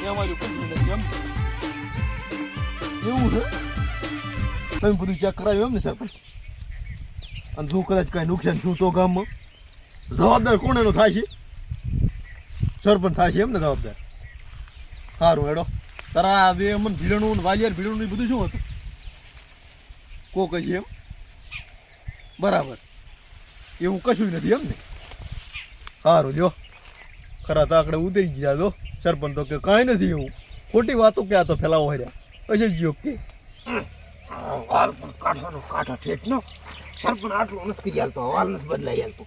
એમાં જો કશું નથી એમ એવું છે તમે બધું ચેક કરાવ્યું એમ ને સરપંચ અને જો કદાચ કાંઈ નુકસાન થયું તો ગામમાં જવાબદાર કોણ એનો થાય છે સરપંચ થાય છે એમ ને જવાબદાર સારું હેડો તારા બે મને ભીડણું વાલિયાર ભીડણું બધું શું હતું કો કહે છે એમ બરાબર એવું કશું નથી એમ ને સારું લ્યો ખરા તાકડે ઉતરી ગયા તો સરપંચ તો કે કાંઈ નથી એવું ખોટી વાતો કે આ તો ફેલાવો હર્યા પછી જ કે હાલ પણ કાઢવાનો કાઢો ઠેઠ નો સરપંચ આટલો નથી કરી હાલતો હાલ નથી બદલાઈ હાલતો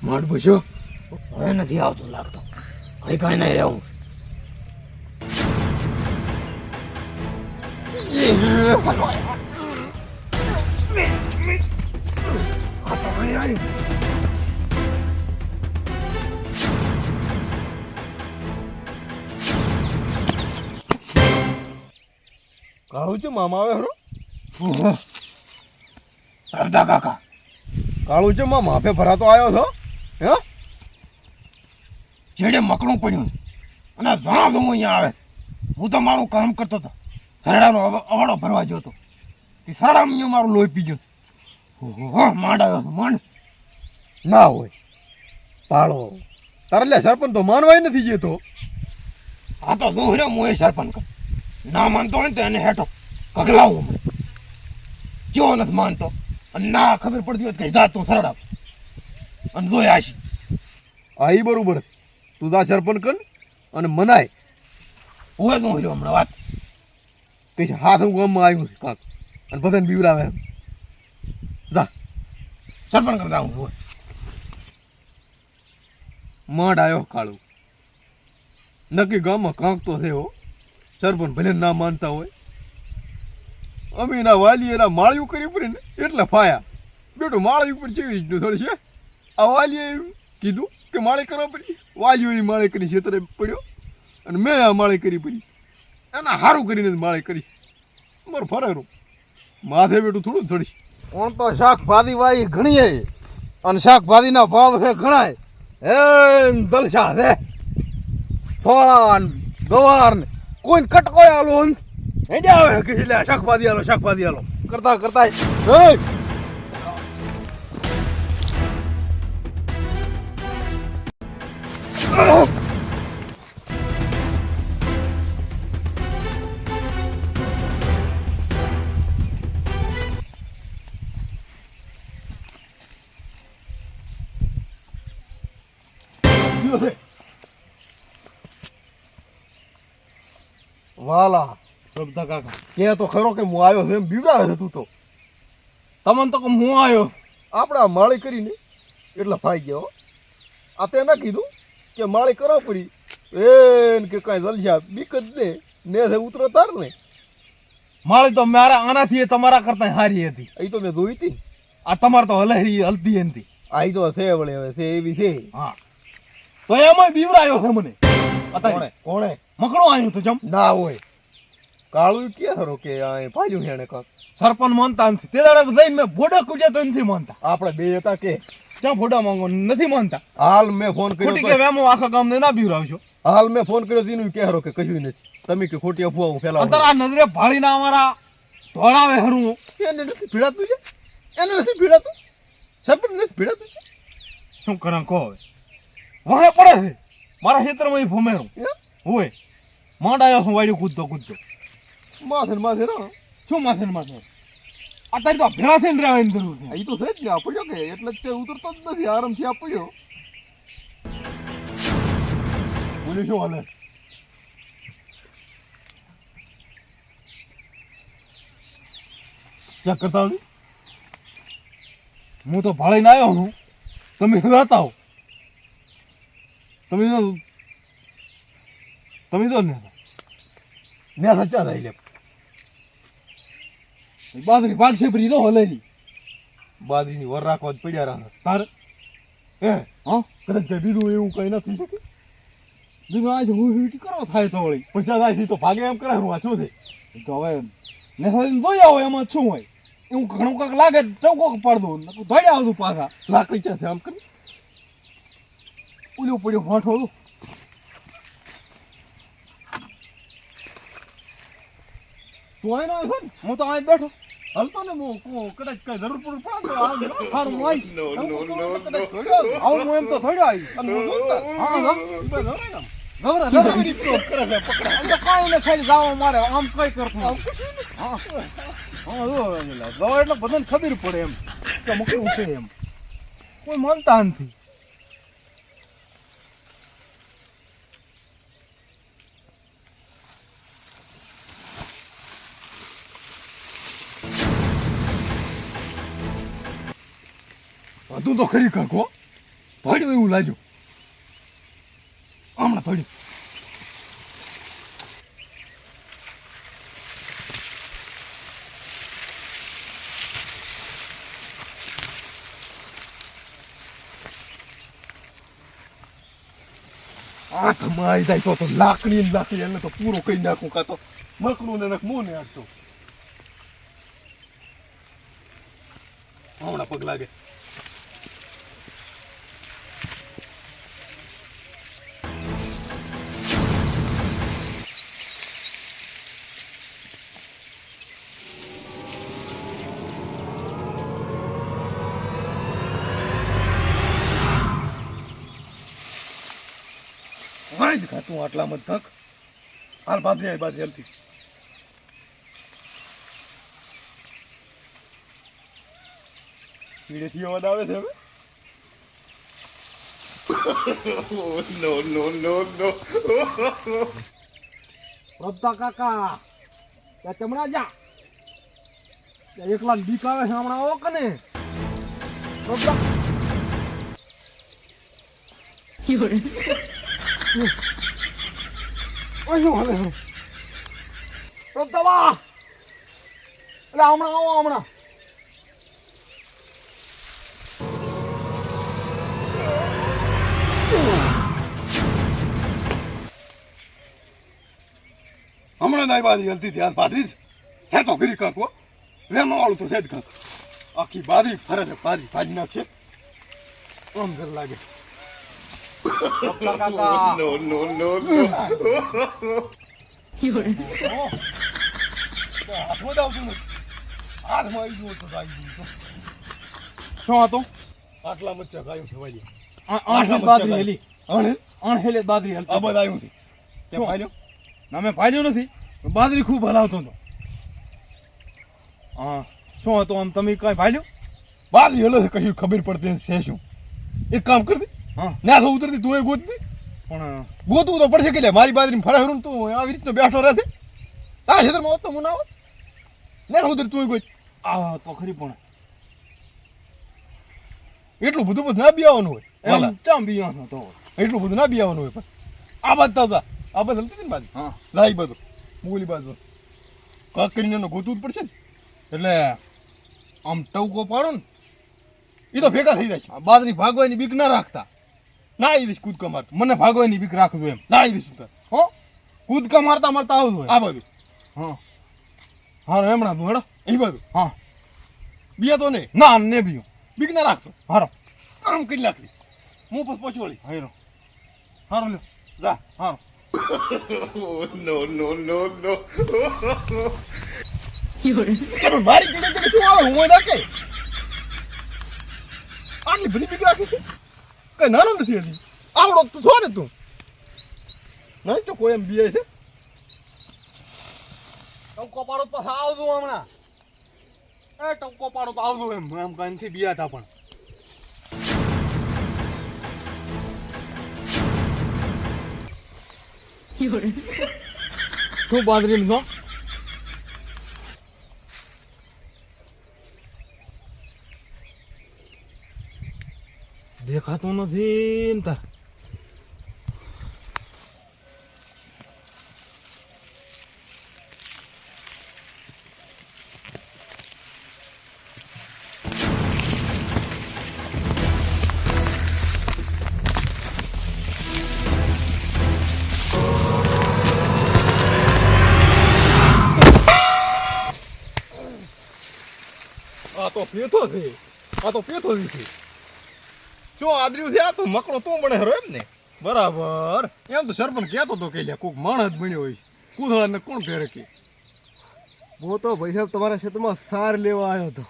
માર પૂછ્યો હવે નથી આવતો લાગતો હવે કાંઈ નહીં રહેવું કાળું છે મામા આવે હરો રવતા કાકા કાળું છે માં માફે ભરાતો આવ્યો છો હે જેડે મકડું પડ્યું અને ઘણા ધૂમ અહીંયા આવે હું તો મારું કામ કરતો હતો સરડાનો અવાડો ભરવા ગયો હતો તે સરડામાં અહીંયા મારું લોહી પી ગયું ઓહો માંડ આવ્યો હતો માંડ ના હોય પાળો તારે લે સરપંચ તો માનવાય નથી જતો આ તો શું રે હું એ સરપંચ કર ના માનતો હોય ને તો એને હેઠો કગલાવું મને જો નથી માનતો અને ના ખબર પડતી હોય કે જાત તું સરડા અને જોઈ આશી આ ઈ બરોબર તું જા સરપંચ કર અને મનાય હોય તું હીરો હમણાં વાત કે હાથ હું ગામમાં આવ્યું છે કાંક અને બધાને બીવરાવે જા સરપંચ કરતા હું હોય માંડ આવ્યો કાળું નક્કી ગામમાં કાંક તો થયો સરપંચ ભલે ના માનતા હોય અમે એના વાલી એના માળિયું કરી પડી ને એટલે ફાયા બેટો માળી ઉપર કેવી રીતનું થોડી છે આ વાલીએ કીધું કે માળી કરવા પડી વાલીઓ એ માળી કરી છેતરે પડ્યો અને મેં આ માળી કરી પડી એના સારું કરીને માળી કરી મારું ફરારું માથે બેટું થોડું થોડી પણ તો શાકભાજી વાળી ઘણી અને શાકભાજીના ભાવ છે ઘણા હે દલસા છે સોળા ગવાર ને કોઈ કટકો આલો હેડે આવે કે એટલે શાકભાજી આલો કરતા કરતા વાલા રબતા કાકા કે તો ખરો કે હું આવ્યો છું એમ બીવડાવે છે તું તો તમને તો હું આવ્યો આપણા માળી કરીને એટલે ફાઈ ગયો આ તે ના કીધું કે માળી કરવા પડી એ કે કાંઈ જલસા બીક જ ને ઉતરો તાર ને માળી તો મારા આનાથી તમારા કરતા હારી હતી એ તો મેં જોઈ હતી આ તમારે તો હલતી હતી આ તો છે વળે હવે છે એવી છે હા તો એમાં બીવરાયો છે મને કોણે મકડો આવ્યું તો જમ ના હોય કાળું કે ખરો કે આ ફાડ્યું છે એને કાંક સરપંચ માનતા નથી તે દાડે જઈને મેં ભોડા કૂજ્યા તો નથી માનતા આપણે બે હતા કે ક્યાં ભોડા માંગો નથી માનતા હાલ મેં ફોન ખોટી કે કર્યો વેમો આખા ગામને ના બીવરાવશો હાલ મેં ફોન કર્યો એનું કે ખરો કે કશું નથી તમે કે ખોટી અફવા હું ફેલાવું અંતર આ નજરે ભાળીને અમારા ધોળાવે હરું એને નથી ભીડાતું છે એને નથી ભીડાતું સરપંચ નથી ભીડાતું છે શું કਰਾਂ કહો હવે વહે પડે છે મારા ક્ષેત્રમાં એ ભૂમેરું હોય માંડાયો હું વાડ્યું કૂદતો માથે ને માથે ના શું માથે ને માથે અત્યારે તો ભેળા થઈને રહેવાની જરૂર છે એ તો છે જ ને આપડ્યો કે એટલે જ તે ઉતરતો જ નથી આરામથી આપડ્યો બોલ્યું શું હાલે ચેક કરતા આવજો. હું તો ભાળીને આવ્યો હું, તમે રહેતા હો. તમે તો ને સચ્ચા થાય લે. બાદરી ભાગ છે પરી તો હલેલી બાદરીની વર રાખવા જ પડ્યા રાખે. તારે હે હા કદાચ કઈ બીજું એવું કઈ નથી શકે. બીજું આજે હું હીટી કરો થાય તો વળી પણ ત્યાં થાય તો ભાગે એમ કરે હું આ શું છે. તો હવે નેસાથી જોઈ આવો એમાં શું હોય એવું ઘણું કાંક લાગે તો કોક પાડ દઉં ધોડ્યા આવતું પાછા લાકડી ક્યાં છે આમ કરી. ઉલ્યું પડ્યું ફાંઠો હતું. તું આય નો આવ્યો ને હું તો અહીં બેઠો હલતો ને હું કદાચ કઈ જરૂર પડે તો આવજો. સારું હું આવીશ કદાચ જોયો જ. આવું હું એમ તો થોડ્યો આવીશ અને હું જોતા. હા હા ઈ બધા જોડે ને આમ. ગવરા કેવી રીતનો કરે છે પકડા. આમ તો કાંઈ ને ખાલી જાવા મારે આમ કઈ કરતું નથી. હા હા જો એટલે બધાને ખબર પડે એમ કે મૂકવું છે એમ કોઈ માનતા નથી. તું તો ખરી કાકો થોડ્યું એવું લાગ્યું હમણાં થોડ્યું. હાથમાં આવી જાય તો લાકડી ને લાકડી એને તો પૂરો કરી નાખું કાં તો મકડું ને મું ને આપતો હમણાં પગ લાગે. વાંજ ખાતું આટલામાં થક હાલ બાજરી આવી બાજરી હલતી. કીડેથી અવાજ આવે છે હવે. પ્રભતા કાકા ત્યાં ચમડા જા ત્યાં એકલા બીક આવે છે હમણાં આવો કને પ્રભતા ઓય હાલે પ્રભતા વા એટલે હમણાં આવો હમણાં હમણાં નાઈ બાજરી હલતી હતી હાલ બાજરી જ છે તો કરી કાંકો વેમાં વાળું તો છે જ કાંક આખી બાજરી ફરે છે બાજરી ભાજી નાખશે આમ ઘર લાગે. પ્રભતા કાકા હાથમાં જ આવતું નથી. હાથમાં આવી ગયું તો આવી ગયું તો. શું હતું આટલા મચ્છા ગાયું છે વાલી. આઠ બાદરી હેલી અણે અણહેલે બાદરી આ હલતી બધા આવ્યું છે શું? ત્યાં ફાલ્યો ના મેં ભાલ્યું નથી બાદરી ખૂબ હલાવતો હતો. હા શું હતું આમ તમે કઈ ભાલ્યું બાજરી હલે છે કશું ખબર પડતી નથી છે શું. એક કામ કર દે હા ના તો ઉતરતી તું એ ગોત દે. પણ ગોતવું તો પડશે કે લે મારી બાજરી ફરે હરું તું આવી રીતનો બેઠો રહે છે. તારા ક્ષેત્રમાં હોત તો હું ના હોત ને ઉતર તું ગોત. આ તો ખરી પણ એટલું બધું બધું ના બિયાવાનું હોય વાલા. એમ ચામ બિયાનો તો એટલું બધું ના બિયાવાનું હોય પણ આ બાદ તાજા આ બાદ હલતી ને બાજુ હા લાઈ બાજુ મૂલી બાજુ કાક કરીને એનો ગોતવું જ પડશે ને. એટલે આમ ટવકો પાડો ને એ તો ભેગા થઈ જાય છે. આ બાદરી ભાગવાની બીક ના રાખતા ના એ દઈશ કૂદકા મારતો મને ભાગવાની બીક રાખજો એમ ના એ દઈશ ઉતાર હો કૂદકા મારતા મારતા આવતું હોય આ બાજુ હા હારો એમણા તું હેડો એ બાજુ હા બિયા તો નહીં ના ને બીયું બીક ના રાખતો હારો આમ કરી નાખી હું પછી પછોડી હારો હારો લ્યો જા હારો પણ મારી કીડે કીડે શું આવે હું ના કે આટલી બધી બીક રાખી છે કઈ નાનો નથી હજી આવડો તું છો ને તું નહીં તો કોઈ એમ બિયાય છે. ટવકો પાડો તો આવજો હમણાં એ ટવકો પાડો તો આવજો એમ એમ કઈ નથી બિયાતા પણ શું બાદરી તો દેખાતું નથી ને તાર આ તો પેથો છે, આ તો પેથો જ છે. જો આદર્યું છે આ તો મકડો તો બને હરો એમ ને. બરાબર. એમ તો સરપંચ કહેતો તો કે લ્યા કોક માણસ બન્યો હોય. કૂતરાને કોણ પહેરે કે? હું તો ભાઈ સાહેબ તમારા ક્ષેત્રમાં સાર લેવા આવ્યો હતો,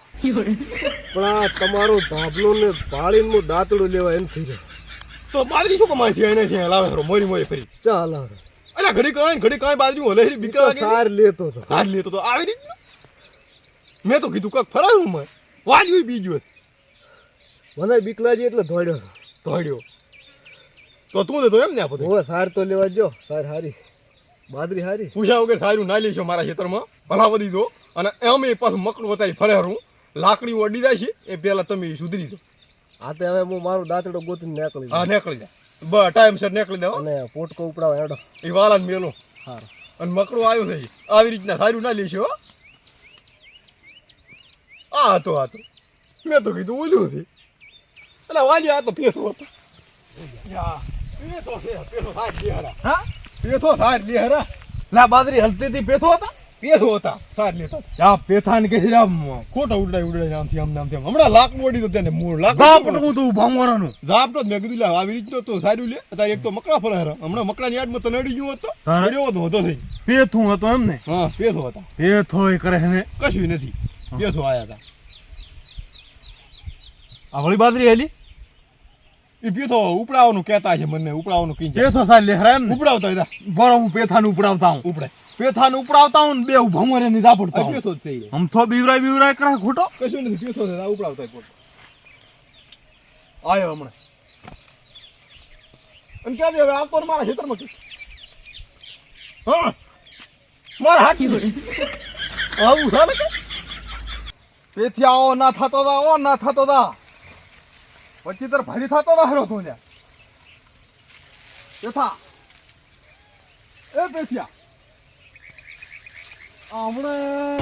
પણ આ તમારું ધાબલું ને ભાળીનું દાંતડું લેવા એમ થઈ જાય. તો બાદરી શું કમાય છે એને છે લાવે હરો મોરી મોરી ફરી. ચાલ અલ્યા ઘડી કાંઈ બાદરી હલે બીક લાગે. સાર લેતો હતો. હાર લેતો તો આવી રીતના. મેં તો કીધું કાક ફરાયું મેં વાલ્યું બીજું મને બીક લાગી એટલે દોડ્યો. દોડ્યો તો તું દેતો એમ ને આ બધું. હવે સાર તો લેવા જો, સાર હારી, બાદરી હારી. પૂછ્યા વગર સારું ના લેશો મારા ખેતરમાં ભલા બધી દો. અને એમ પાછું મકડું વતાવી ફરે હરું લાકડી અડી જાય છે એ પહેલા તમે સુધરી દો. આ તે હવે હું મારું દાંતડો ગોતીને નીકળી હા નીકળી જાય બસ ટાઈમસર નીકળી જાવ. અને પોટકો ઉપડાવ હેડો. એ વાળાને મેલો સારું. અને મકડું આવ્યું છે આવી રીતના સારું ના લેશો. આ હતો મેં તો કીધું ઓલું છે એટલે વાલી આ તો પેસો હતો. પેથો સાર લે હરા. ના બાદરી હલતી હતી પેથો હતા પેથો હતા સાર લેતા. આ પેથાને કે છે આમ ખોટા ઉડાય આમથી આમ હમણાં લાકડું ઓડી તો તેને મૂળ ગાપટું તું ભાંગવાનું ઝાપટો જ મેં કીધું લે આવી રીતનો તો સારું લે. અત્યારે એક તો મકડા ફરે હરા. હમણાં મકડાની યાદમાં તને અડી ગયું હતો અડ્યો તો હતો થઈ. પેથું હતો એમ ને. હા પેથો હતા. પેથો એ કરે ને કશું નથી પેથો આયા હતા. આ વળી બાદરી હેલી એ પેથો ઉપડાવવાનું કહેતા છે મને ઉપડાવવાનું કઈ પેથો સાર લેહરા એમ ને. ઉપડાવતા હતા બરો હું પેથાનું ઉપડાવતા હું ઉપડાય પેથાનું ઉપડાવતા હું ને બે ભમરે ની દાપડતા હું. પેથો જ છે આમ તો બીવરાય કરે ખોટો. કશું નથી પેથો છે ઉપડાવતા કોણ આયો હમણાં અને ક્યાં દે હવે આવતો ને મારા ખેતરમાં કે હા મારા હાકી આવું છે ને કે તેથી આવો ના થતો તા ઓ ના થતો તા પછી તર ભારી થતો ના હરો તું લ્યા પેથા એ પેથિયા હમણાં